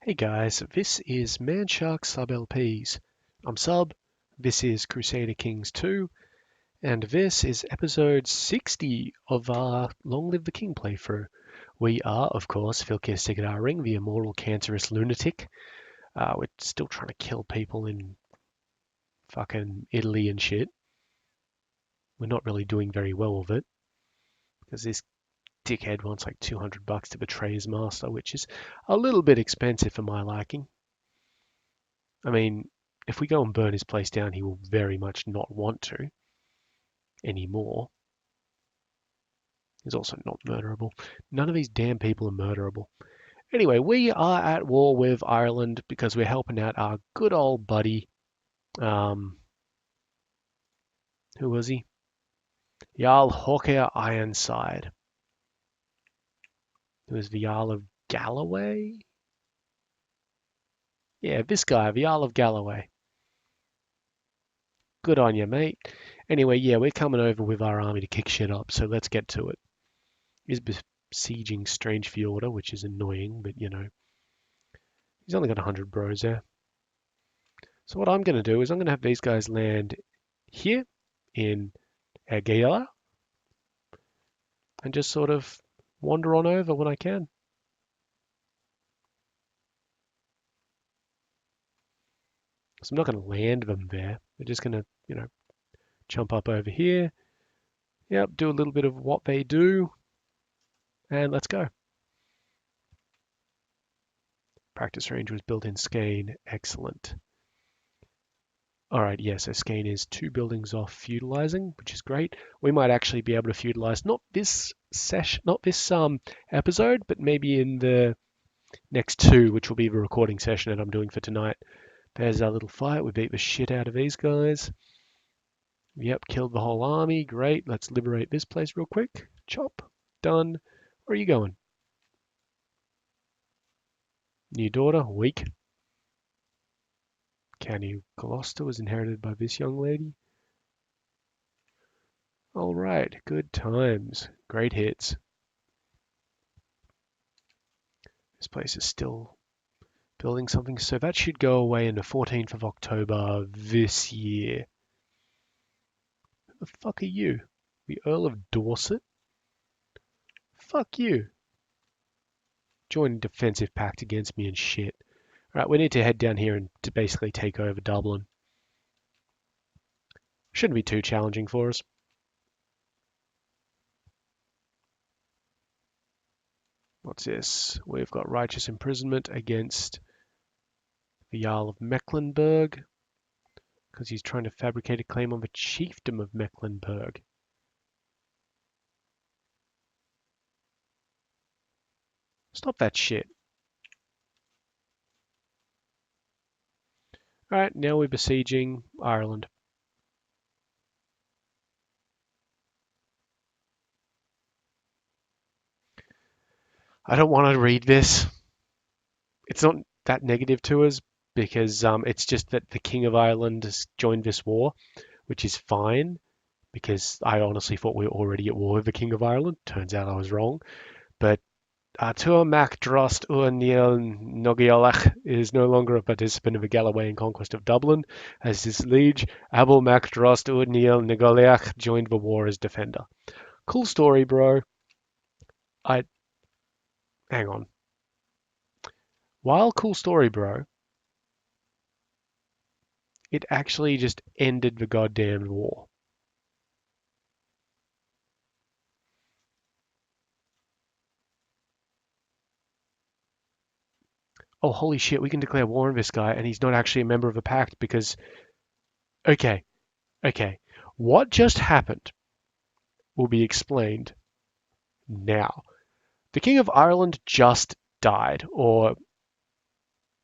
Hey guys, this is Manshark Sub LPs. I'm Sub, this is Crusader Kings II, and this is episode 60 of our Long Live the King playthrough. We are, of course, Filkir Sigadaring, the immortal cancerous lunatic. We're still trying to kill people in fucking Italy and shit. We're not really doing very well with it, because this dickhead wants like $200 to betray his master, which is a little bit expensive for my liking. I mean, if we go and burn his place down, he will very much not want to anymore. He's also not murderable. None of these damn people are murderable. Anyway, we are at war with Ireland because we're helping out our good old buddy. Who was he? Jarl Hawker Ironside. Who was the Jarl of Galloway? Yeah, this guy, the Jarl of Galloway. Good on you, mate. Anyway, yeah, we're coming over with our army to kick shit up, so let's get to it. He's besieging Strange Fjorda, which is annoying, but you know, he's only got 100 bros there. So what I'm going to do is I'm going to have these guys land here in Agela and just sort of wander on over when I can. So I'm not going to land them there. They're just going to, jump up over here. Yep, do a little bit of what they do, and let's go. Practice range was built in Skane. Excellent. All right, yeah, so Skane is 2 buildings off feudalizing, which is great. We might actually be able to feudalize not this session, not this episode, but maybe in the next 2, which will be the recording session that I'm doing for tonight. There's our little fight. We beat the shit out of these guys. Yep, killed the whole army. Great. Let's liberate this place real quick. Chop. Done. Where are you going? New daughter. Weak. County Gloucester was inherited by this young lady. All right. Good times. Great hits. This place is still building something, so that should go away on the 14th of October this year. Who the fuck are you? The Earl of Dorset? Fuck you. Join a defensive pact against me and shit. Alright, we need to head down here and to basically take over Dublin. Shouldn't be too challenging for us. What's this? We've got righteous imprisonment against the Jarl of Mecklenburg because he's trying to fabricate a claim on the chiefdom of Mecklenburg. Stop that shit. Alright, now we're besieging Ireland. I don't want to read this. It's not that negative to us because it's just that the King of Ireland has joined this war, which is fine because I honestly thought we were already at war with the King of Ireland. Turns out I was wrong. But Tuath Mac Drost Ua Níl Nogialach is no longer a participant of the Galloway conquest of Dublin. As his liege, Abel Mac Drost Ua Níl Nogialach joined the war as defender. Cool story, bro. Hang on. While cool story, bro, it actually just ended the goddamn war. Oh, holy shit, we can declare war on this guy, and he's not actually a member of the pact because... Okay. What just happened will be explained now. The King of Ireland just died, or...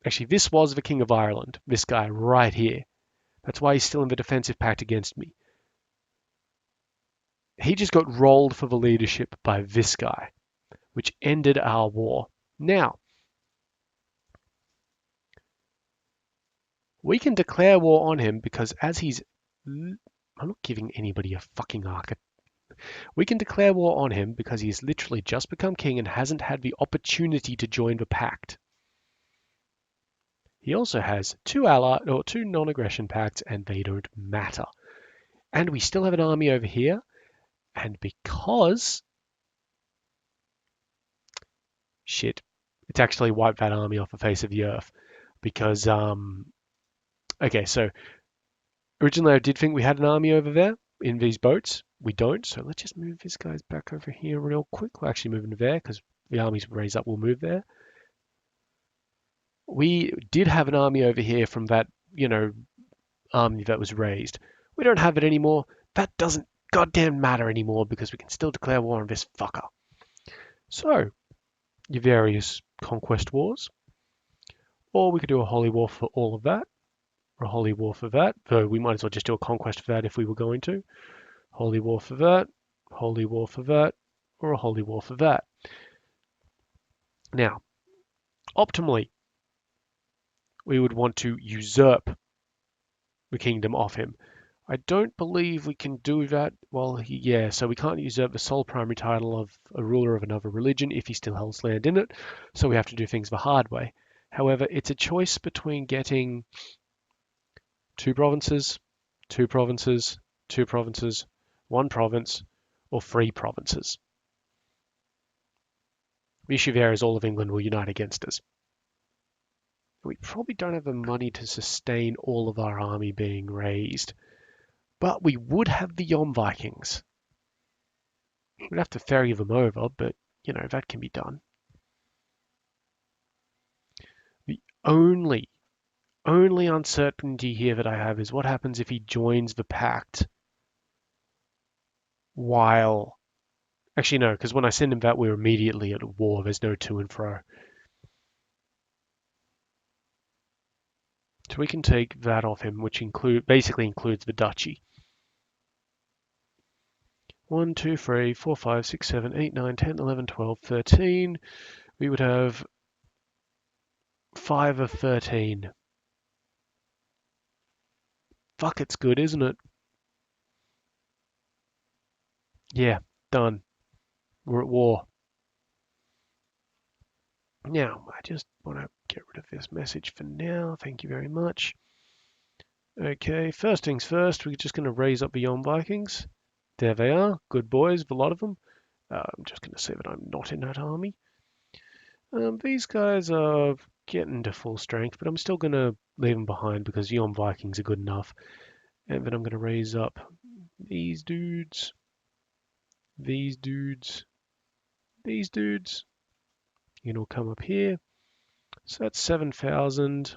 Actually, this was the King of Ireland, this guy right here. That's why he's still in the defensive pact against me. He just got rolled for the leadership by this guy, which ended our war. Now, we can declare war on him because as he's... I'm not giving anybody a fucking arc. We can declare war on him because he's literally just become king and hasn't had the opportunity to join the pact. He also has two allied or two non-aggression pacts, and they don't matter. And we still have an army over here. And because shit, it's actually wiped that army off the face of the earth. Because okay, so originally I did think we had an army over there in these boats. We don't, so let's just move this guys back over here real quick. We'll actually move into there because the armies raise up will move there. We did have an army over here from that, army that was raised. We don't have it anymore. That doesn't goddamn matter anymore because we can still declare war on this fucker. So, your various conquest wars. Or we could do a holy war for all of that. Or a holy war for that. Though we might as well just do a conquest for that if we were going to. Holy war for that. Holy war for that. Or a holy war for that. Now, optimally, we would want to usurp the kingdom off him. I don't believe we can do that. Well, yeah, so we can't usurp the sole primary title of a ruler of another religion if he still holds land in it. So we have to do things the hard way. However, it's a choice between getting two provinces, two provinces, two provinces, one province, or three provinces. The issue there is all of England will unite against us. We probably don't have the money to sustain all of our army being raised. But we would have the Yom Vikings. We'd have to ferry them over, but, that can be done. The only uncertainty here that I have is what happens if he joins the pact while... Actually, no, because when I send him that, we're immediately at war. There's no to and fro. So we can take that off him, which basically includes the duchy. 1, 2, 3, 4, 5, 6, 7, 8, 9, 10, 11, 12, 13. We would have 5 of 13. Fuck, it's good, isn't it? Yeah, done. We're at war. Now, I just want to get rid of this message for now. Thank you very much. Okay, first things first, we're just going to raise up the Yom Vikings. There they are. Good boys, a lot of them. I'm just going to say that I'm not in that army. These guys are getting to full strength, but I'm still going to leave them behind because Yom Vikings are good enough. And then I'm going to raise up these dudes, these dudes, these dudes. It'll come up here. So that's 7,000.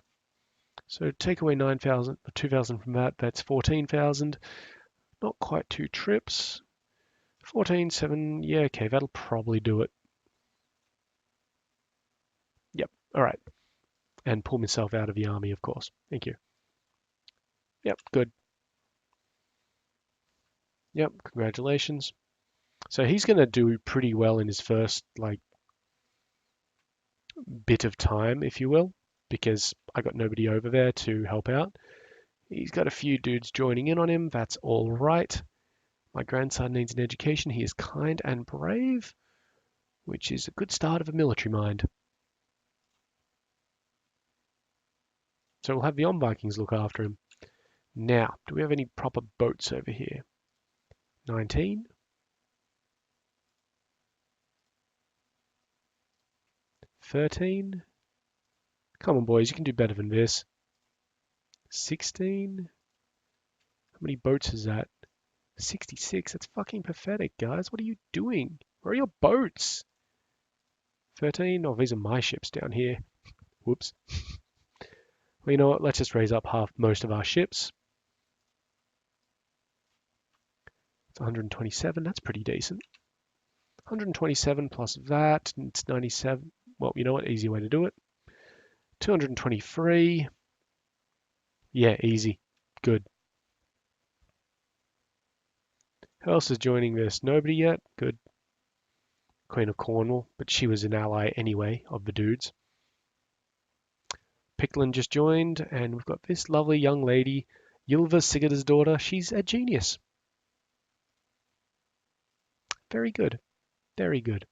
So take away 9,000, 2,000 from that. That's 14,000. Not quite 2 trips. 14, 7. Yeah, okay, that'll probably do it. Yep, all right. And pull myself out of the army, of course. Thank you. Yep, good. Yep, congratulations. So he's going to do pretty well in his first, bit of time, if you will, because I got nobody over there to help out. He's got a few dudes joining in on him. That's all right. My grandson needs an education. He is kind and brave, which is a good start of a military mind. So we'll have the Vikings look after him. Now, do we have any proper boats over here? 19. 13. Come on, boys, you can do better than this. 16. How many boats is that? 66. That's fucking pathetic, guys. What are you doing? Where are your boats? 13. Oh, these are my ships down here. Whoops. Well, you know what? Let's just raise up most of our ships. It's 127. That's pretty decent. 127 plus that. It's 97. Well, you know what? Easy way to do it. 223. Yeah, easy. Good. Who else is joining this? Nobody yet? Good. Queen of Cornwall, but she was an ally anyway of the dudes. Picklin just joined, and we've got this lovely young lady, Ylva Sigurd's daughter. She's a genius. Very good. Very good.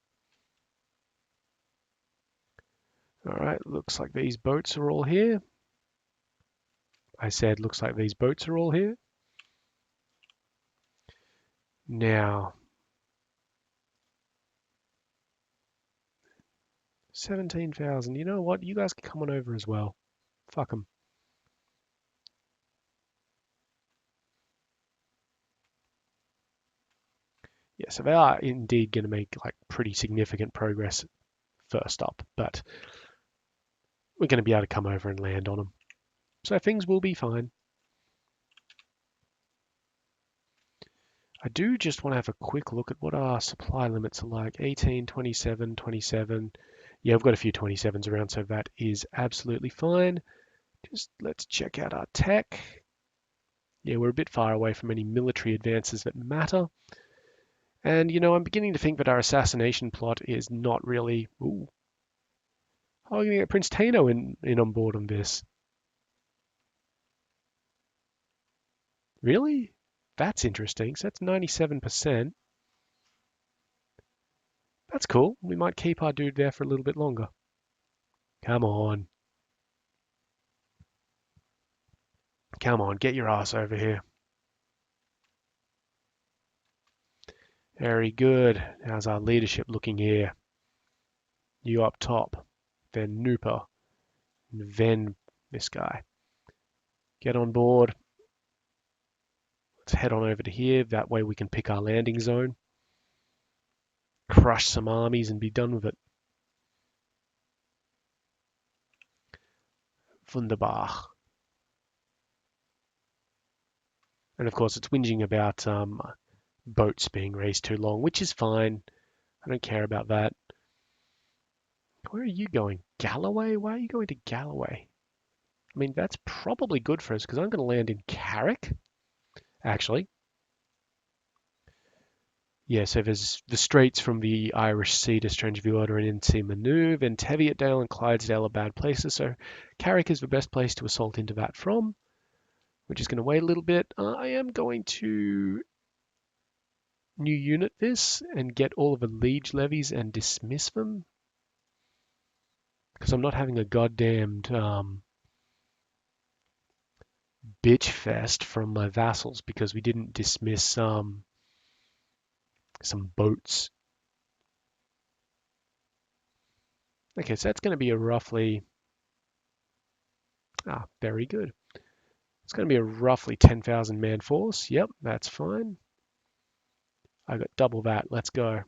All right, looks like these boats are all here. I said, looks like these boats are all here. Now, 17,000. You know what? You guys can come on over as well. Fuck them. Yeah, so they are indeed going to make like pretty significant progress first up, but we're going to be able to come over and land on them. So things will be fine. I do just want to have a quick look at what our supply limits are like. 18, 27, 27. Yeah, I've got a few 27s around, so that is absolutely fine. Just let's check out our tech. Yeah, we're a bit far away from any military advances that matter. And, you know, I'm beginning to think that our assassination plot is not really... Ooh. How are we going to get Prince Tano in on board on this? Really? That's interesting. So that's 97%. That's cool. We might keep our dude there for a little bit longer. Come on. Come on, get your ass over here. Very good. How's our leadership looking here? You up top. Then Nooper. Then this guy. Get on board. Let's head on over to here. That way we can pick our landing zone. Crush some armies and be done with it. Wunderbar. And of course, it's whinging about boats being raised too long, which is fine. I don't care about that. Where are you going? Galloway? Why are you going to Galloway? I mean, that's probably good for us because I'm going to land in Carrick, actually. Yeah, so there's the straits from the Irish Sea to Strangewater and into Manuve, and Teviotdale and Clydesdale are bad places, so Carrick is the best place to assault into that from. We're just going to wait a little bit. I am going to new unit this and get all of the liege levies and dismiss them because I'm not having a goddamned bitch fest from my vassals because we didn't dismiss some boats. Okay, so that's going to be a roughly very good. It's going to be a roughly 10,000 man force. Yep, that's fine. I got double that. Let's go.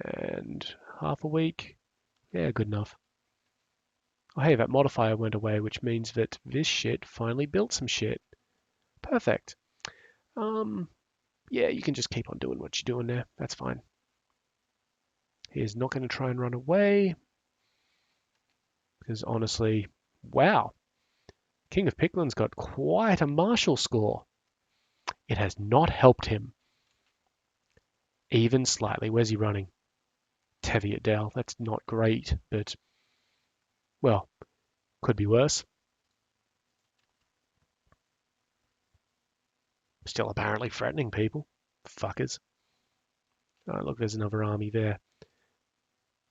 And half a week. Yeah, good enough. Oh, hey, that modifier went away, which means that this shit finally built some shit. Perfect. Yeah, you can just keep on doing what you're doing there. That's fine. He's not going to try and run away. Because honestly, wow. King of Pickland's got quite a martial score. It has not helped him. Even slightly. Where's he running? Teviotdale. That's not great, but, well, could be worse. Still apparently threatening people. Fuckers. Oh, look, there's another army there.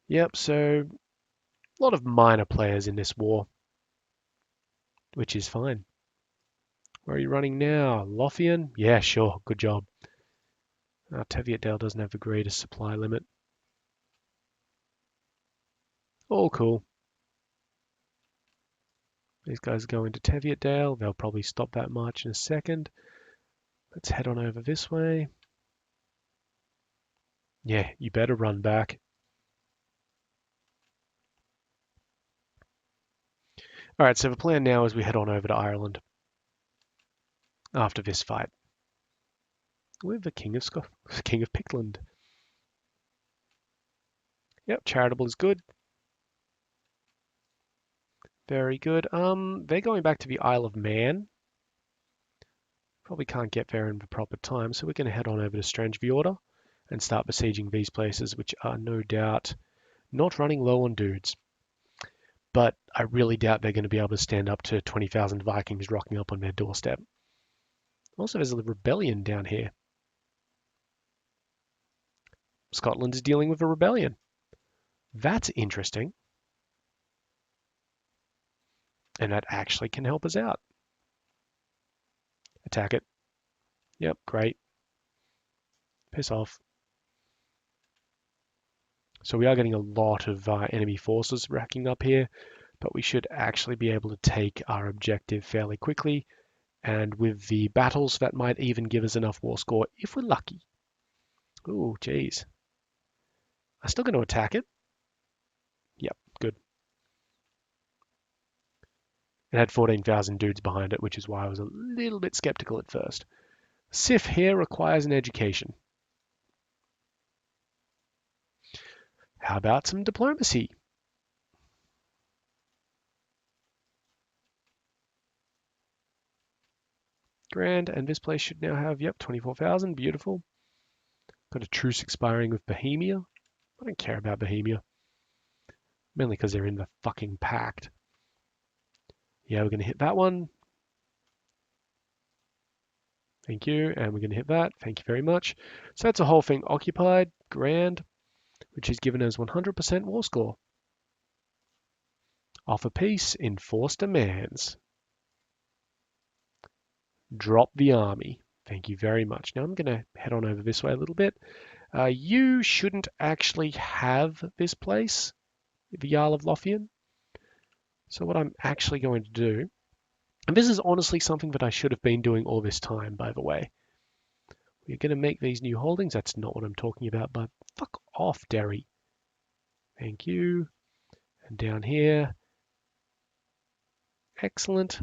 Yep, so a lot of minor players in this war, which is fine. Where are you running now? Lothian? Yeah, sure. Good job. Teviotdale doesn't have the greatest supply limit. All cool. These guys go into Teviotdale. They'll probably stop that march in a second. Let's head on over this way. Yeah, you better run back. All right, so the plan now is we head on over to Ireland after this fight with the King of Pickland. Yep, charitable is good. Very good. They're going back to the Isle of Man. Probably can't get there in the proper time, so we're going to head on over to Strangewater and start besieging these places, which are no doubt not running low on dudes. But I really doubt they're going to be able to stand up to 20,000 Vikings rocking up on their doorstep. Also, there's a rebellion down here. Scotland is dealing with a rebellion. That's interesting. And that actually can help us out. Attack it. Yep, great. Piss off. So we are getting a lot of enemy forces racking up here, but we should actually be able to take our objective fairly quickly. And with the battles, that might even give us enough war score if we're lucky. Ooh, geez. I'm still going to attack it. Yep, good. It had 14,000 dudes behind it, which is why I was a little bit skeptical at first. Sif here requires an education. How about some diplomacy? Grand, and this place should now have, yep, 24,000, beautiful. Got a truce expiring with Bohemia. I don't care about Bohemia. Mainly because they're in the fucking pact. Yeah, we're going to hit that one. Thank you. And we're going to hit that. Thank you very much. So that's a whole thing occupied. Grand. Which has given us 100% war score. Offer peace. Enforce demands. Drop the army. Thank you very much. Now I'm going to head on over this way a little bit. You shouldn't actually have this place, the Jarl of Lothian. So what I'm actually going to do, and this is honestly something that I should have been doing all this time, by the way. We're going to make these new holdings. That's not what I'm talking about, but fuck off, Derry. Thank you. And down here, excellent.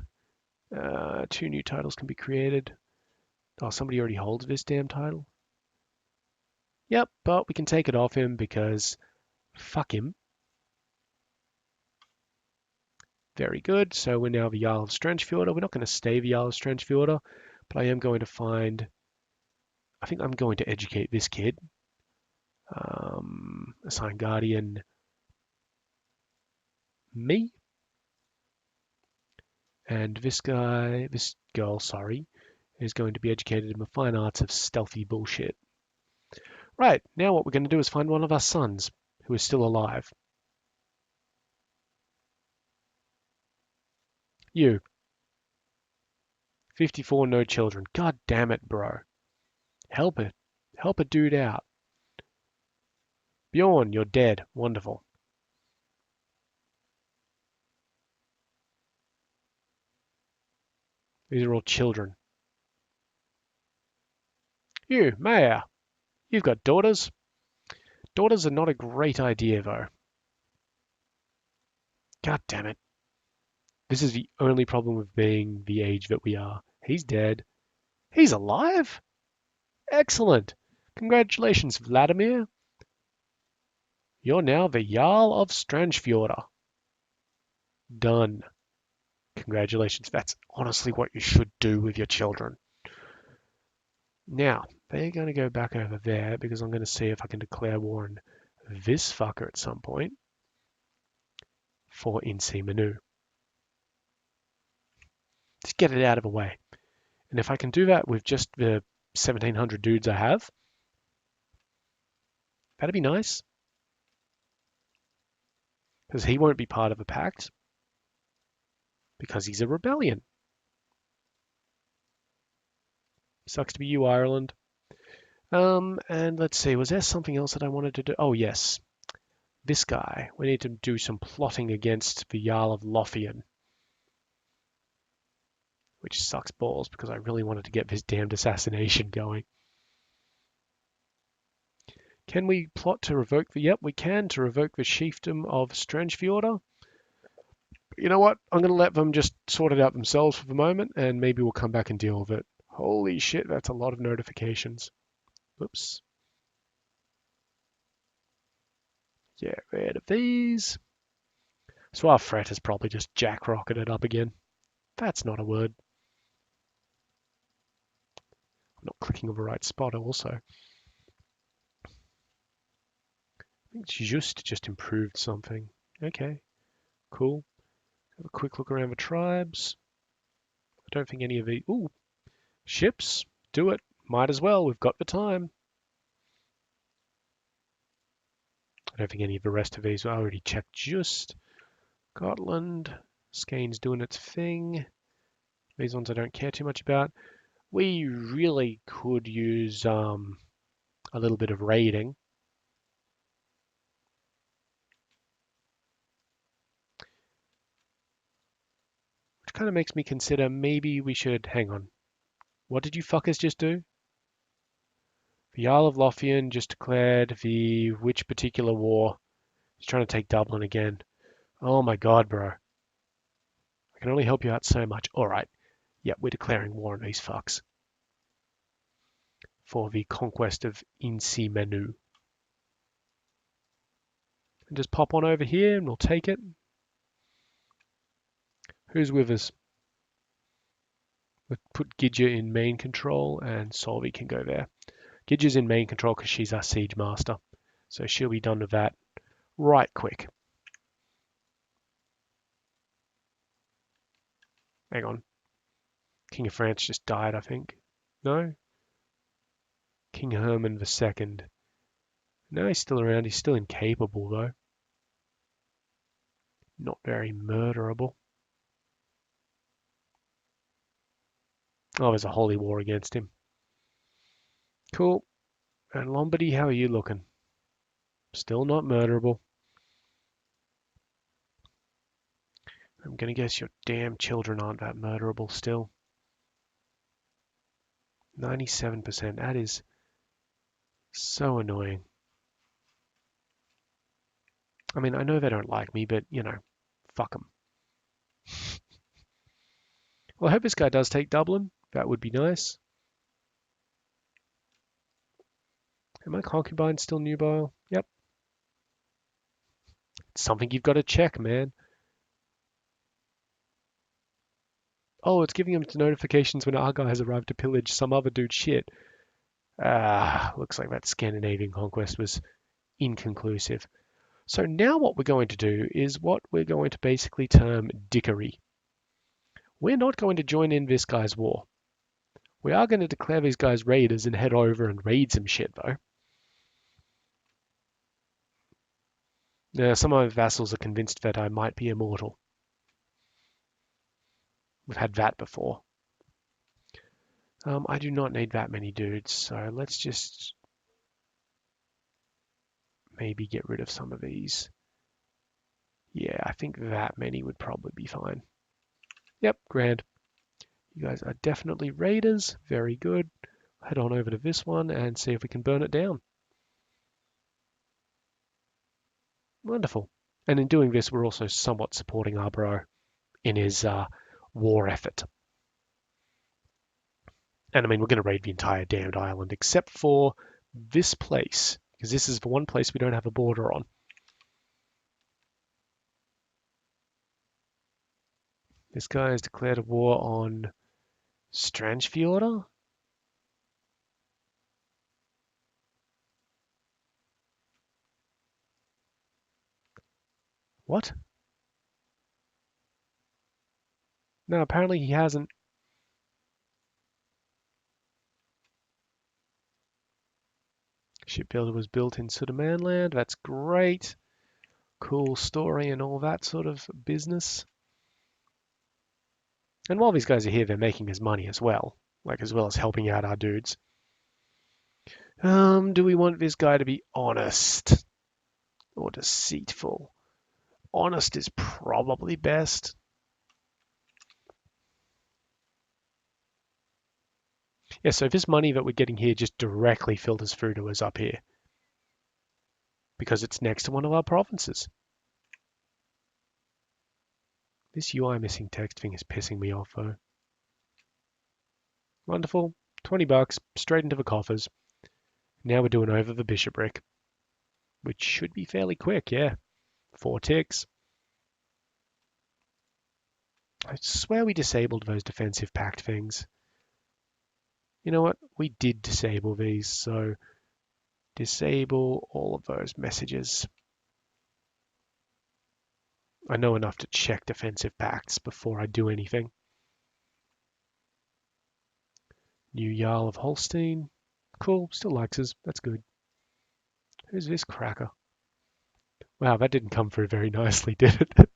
2 new titles can be created. Oh, somebody already holds this damn title. Yep, but we can take it off him because fuck him. Very good. So we're now the Jarl of Strangfjordur. We're not going to stay the Jarl of Strangfjordur, but I am going to find... I think I'm going to educate this kid. Assign Guardian me. And this girl, sorry, is going to be educated in the fine arts of stealthy bullshit. Right, now what we're going to do is find one of our sons who is still alive. You. 54, no children. God damn it, bro. Help it. Help a dude out. Bjorn, you're dead. Wonderful. These are all children. You, Maya. You've got daughters. Daughters are not a great idea, though. God damn it. This is the only problem with being the age that we are. He's dead. He's alive? Excellent. Congratulations, Vladimir. You're now the Jarl of Strangfjordur. Done. Congratulations. That's honestly what you should do with your children. Now, they're going to go back over there because I'm going to see if I can declare war on this fucker at some point for Insi Manu. Just get it out of the way. And if I can do that with just the 1,700 dudes I have, that'd be nice. Because he won't be part of a pact. Because he's a rebellion. Sucks to be you, Ireland. And let's see, was there something else that I wanted to do? Oh, yes. This guy. We need to do some plotting against the Jarl of Lothian. Which sucks balls because I really wanted to get this damned assassination going. Can we plot to revoke the... Yep, we can, to revoke the chiefdom of Strangfjordur. You know what? I'm going to let them just sort it out themselves for the moment, and maybe we'll come back and deal with it. Holy shit, that's a lot of notifications. Whoops. Get rid of these. So our fret has probably just jack-rocketed up again. That's not a word. I'm not clicking on the right spot also. I think just improved something. Okay, cool. Have a quick look around the tribes. I don't think any of the... Ooh, ships. Do it. Might as well. We've got the time. I don't think any of the rest of these... I already checked just. Scotland. Skane's doing its thing. These ones I don't care too much about. We really could use a little bit of raiding. Which kind of makes me consider maybe we should... Hang on. What did you fuckers just do? The Jarl of Lothian just declared the which particular war? He's trying to take Dublin again. Oh my god, bro. I can only help you out so much. Alright. Yep, we're declaring war on these fucks. For the conquest of Insi Menu. And just pop on over here and we'll take it. Who's with us? We'll put Gidja in main control and Solvi can go there. Gidja's in main control because she's our siege master. So she'll be done with that right quick. Hang on. King of France just died, I think. No? King Herman II. No, he's still around. He's still incapable, though. Not very murderable. Oh, there's a holy war against him. Cool. And Lombardy, how are you looking? Still not murderable. I'm going to guess your damn children aren't that murderable still. 97%. That is so annoying. I mean, I know they don't like me, but, you know, fuck them. Well, I hope this guy does take Dublin. That would be nice. Am I concubine still nubile? Yep. It's something you've got to check, man. Oh, it's giving him notifications when our guy has arrived to pillage some other dude's shit. Looks like that Scandinavian conquest was inconclusive. So now what we're going to do is what we're going to basically term dickery. We're not going to join in this guy's war. We are going to declare these guys raiders and head over and raid some shit, though. Now, some of my vassals are convinced that I might be immortal. We've had that before. I do not need that many dudes, so let's just maybe get rid of some of these. Yeah, I think that many would probably be fine. Yep, grand. You guys are definitely raiders. Very good. Head on over to this one and see if we can burn it down. Wonderful. And in doing this, we're also somewhat supporting our bro in his war effort. And I mean, we're going to raid the entire damned island except for this place, because this is the one place we don't have a border on. This guy has declared a war on Stranfjorda. What? No, apparently he hasn't. Shipbuilder was built in Sudermanland. That's great. Cool story and all that sort of business. And while these guys are here, they're making his money as well. Like, as well as helping out our dudes. Do we want this guy to be honest or deceitful? Honest is probably best. Yeah, so this money that we're getting here just directly filters through to us up here because it's next to one of our provinces. This UI missing text thing is pissing me off though. Wonderful. 20 bucks straight into the coffers. Now we're doing over the bishopric, which should be fairly quick, yeah. 4 ticks. I swear we disabled those defensive pact things. You know what? We did disable these, so disable all of those messages. I know enough to check defensive pacts before I do anything. New Jarl of Holstein. Cool, still likes us. That's good. Who's this cracker? Wow, that didn't come through very nicely, did it?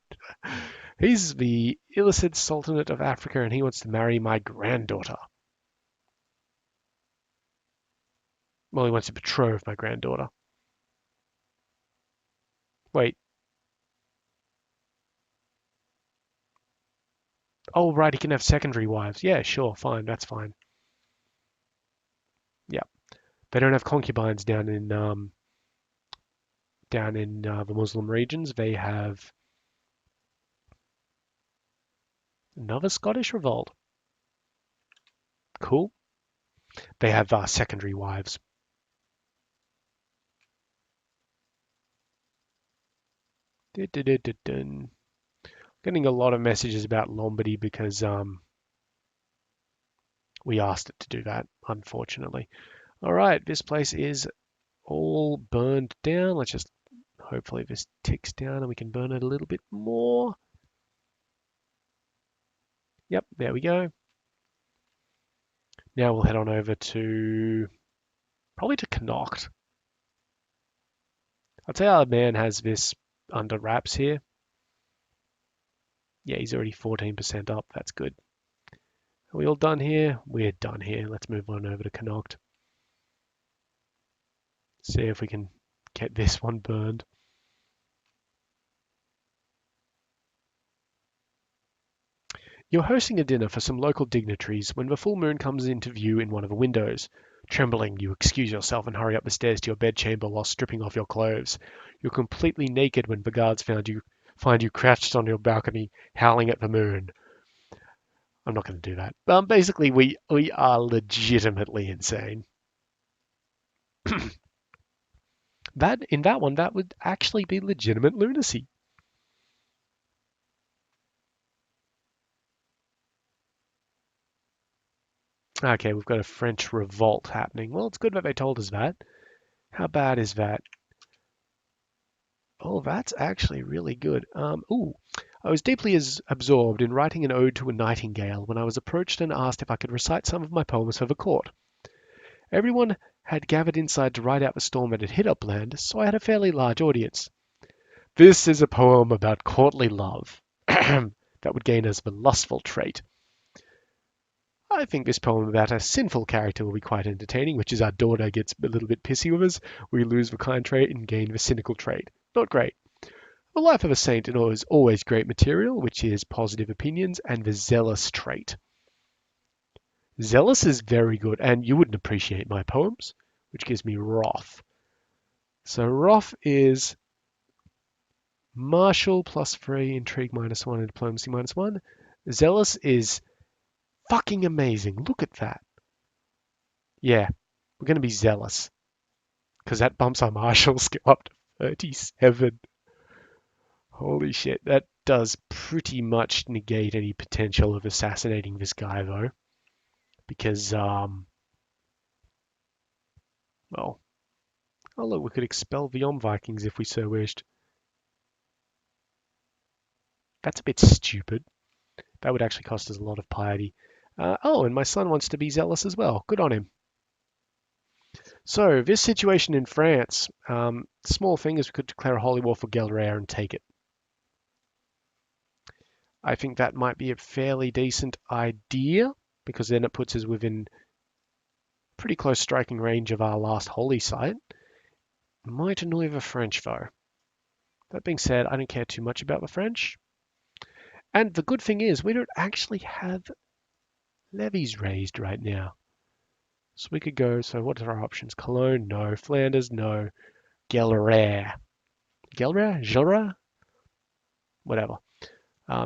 He's the illicit Sultanate of Africa and he wants to marry my granddaughter. Well, he wants to betroth my granddaughter. Wait. Oh, right, he can have secondary wives. Yeah, sure, fine, that's fine. Yeah. They don't have concubines down in the Muslim regions. They have another Scottish revolt. Cool. They have secondary wives. Getting a lot of messages about Lombardy because we asked it to do that, unfortunately. All right, this place is all burned down. Let's just hopefully this ticks down and we can burn it a little bit more. Yep, there we go. Now we'll head on over to probably to Connacht. I'd say our man has this under wraps here. Yeah, he's already 14% up. That's good. Are we all done here? We're done here. Let's move on over to Connacht. See if we can get this one burned. You're hosting a dinner for some local dignitaries when the full moon comes into view in one of the windows. Trembling, you excuse yourself and hurry up the stairs to your bedchamber while stripping off your clothes. You're completely naked when the guards find you crouched on your balcony, howling at the moon. I'm not going to do that. Basically, we are legitimately insane. In that one, that would actually be legitimate lunacy. Okay, we've got a French revolt happening. Well, it's good that they told us that. How bad is that? Oh, that's actually really good. I was deeply absorbed in writing an ode to a nightingale when I was approached and asked if I could recite some of my poems for the court. Everyone had gathered inside to ride out the storm that had hit upland, so I had a fairly large audience. This is a poem about courtly love that would gain us the lustful trait. I think this poem about a sinful character will be quite entertaining, which is our daughter gets a little bit pissy with us. We lose the kind trait and gain the cynical trait. Not great. The life of a saint is always great material, which is positive opinions and the zealous trait. Zealous is very good, and you wouldn't appreciate my poems, which gives me wrath. So wrath is martial +3, intrigue -1, and diplomacy -1. Zealous is fucking amazing. Look at that. Yeah, we're going to be zealous because that bumps our martial skill up to 37. Holy shit, that does pretty much negate any potential of assassinating this guy though. Because, well, oh look, we could expel the Vikings if we so wished. That's a bit stupid. That would actually cost us a lot of piety. And my son wants to be zealous as well. Good on him. So, this situation in France, small thing is we could declare a holy war for Galerair and take it. I think that might be a fairly decent idea because then it puts us within pretty close striking range of our last holy site. Might annoy the French though. That being said, I don't care too much about the French. And the good thing is we don't actually have levies raised right now. So we could go, so what are our options? Cologne, no. Flanders, no. Galerair. Galerair? Jura? Whatever.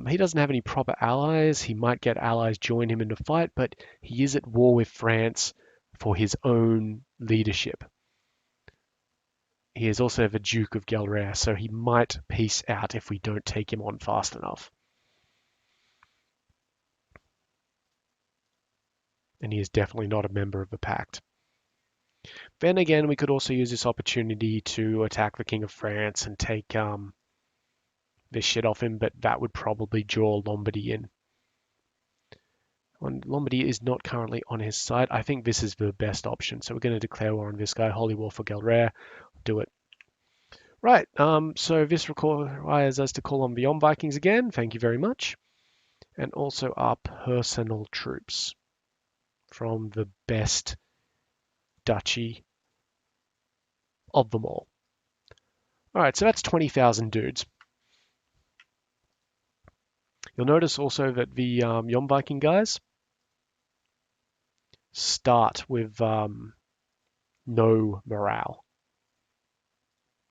He doesn't have any proper allies. He might get allies join him in the fight, but he is at war with France for his own leadership. He is also the Duke of Galerair, so he might peace out if we don't take him on fast enough. And he is definitely not a member of the pact. Then again, we could also use this opportunity to attack the King of France and take this shit off him, but that would probably draw Lombardy in. Lombardy is not currently on his side. I think this is the best option. So we're going to declare war on this guy. Holy war for Galerair. Do it. Right. So this requires us to call on the Vikings again. Thank you very much. And also our personal troops from the best duchy of them all. All right, so that's 20,000 dudes. You'll notice also that the Yom Viking guys start with no morale.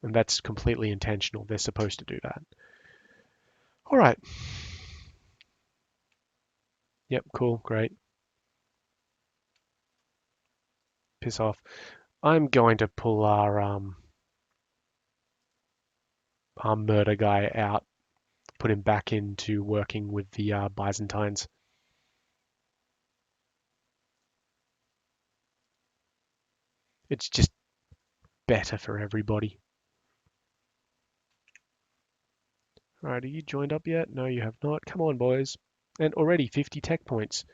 And that's completely intentional. They're supposed to do that. All right. Yep, cool, great. Piss off. I'm going to pull our murder guy out, put him back into working with the Byzantines. It's just better for everybody. All right, are you joined up yet? No, you have not. Come on, boys. And already 50 tech points.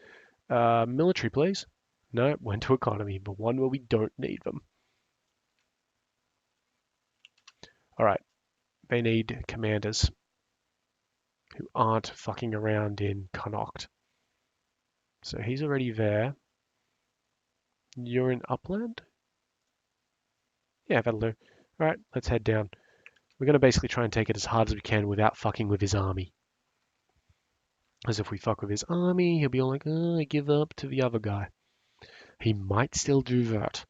Military, please. No, went to economy, but one where we don't need them. All right, they need commanders who aren't fucking around in Connacht. So he's already there. You're in Upland? Yeah, that'll do. All right, let's head down. We're going to basically try and take it as hard as we can without fucking with his army. As if we fuck with his army, he'll be all like, oh, I give up to the other guy. He might still do that.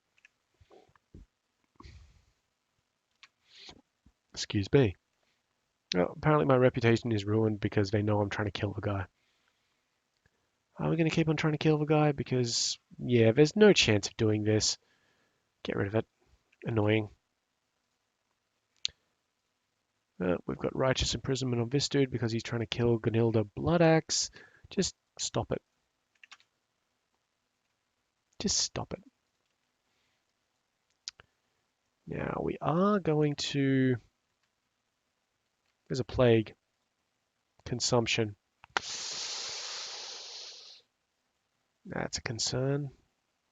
Excuse me. Well, apparently my reputation is ruined because they know I'm trying to kill the guy. Are we going to keep on trying to kill the guy? Because, yeah, there's no chance of doing this. Get rid of it. Annoying. We've got righteous imprisonment on this dude because he's trying to kill Gunilda Bloodaxe. Just stop it. Just stop it. Now, we are going to... There's a plague. Consumption. That's a concern.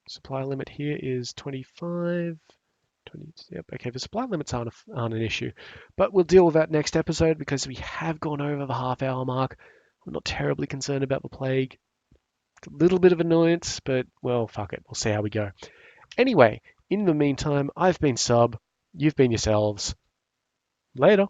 Supply limit here is 25. 20, yep, okay, the supply limits aren't an issue. But we'll deal with that next episode because we have gone over the half-hour mark. I'm not terribly concerned about the plague. It's a little bit of annoyance, but, well, fuck it. We'll see how we go. Anyway, in the meantime, I've been Sub. You've been yourselves. Later.